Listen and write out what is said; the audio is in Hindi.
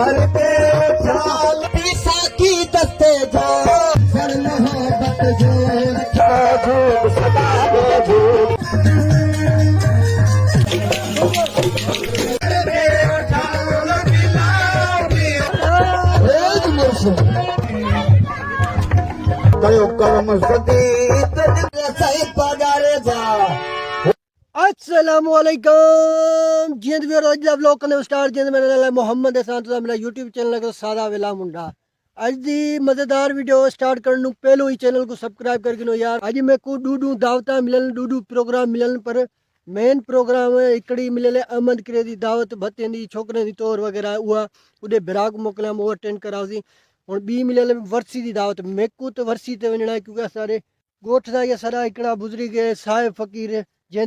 घर पे ख्याल साकी दस्ते जो सर मोहब्बत जो झूठ सदा झूठ अस्सलामुअलैकुम जिंद भी रोज व्लॉग करने स्टार्ट जिंद मेरा नाम मोहम्मद हसन तो मेरा यूट्यूब चैनल है सादा वेला मुंडा अज दी मजेदार वीडियो स्टार्ट करने पहले ही चैनल को सब्सक्राइब करके नो यार अज मैं को डूडू दावता मिलन डूडू प्रोग्राम मिलन पर मेन प्रोग्राम इकड़ी मिले अहमद करे दी दावत भत्ते दी छोकरे दी तौर वगैरह हुआ उदे बिराग मोकलिया वो अटेंड करावसी और बी मिले वर्सी दी दावत मेकू तो वर्सी ते वणा क्योंकि सारे गोठ दा या सारा इकड़ा गुजरी गए साहिब फकीर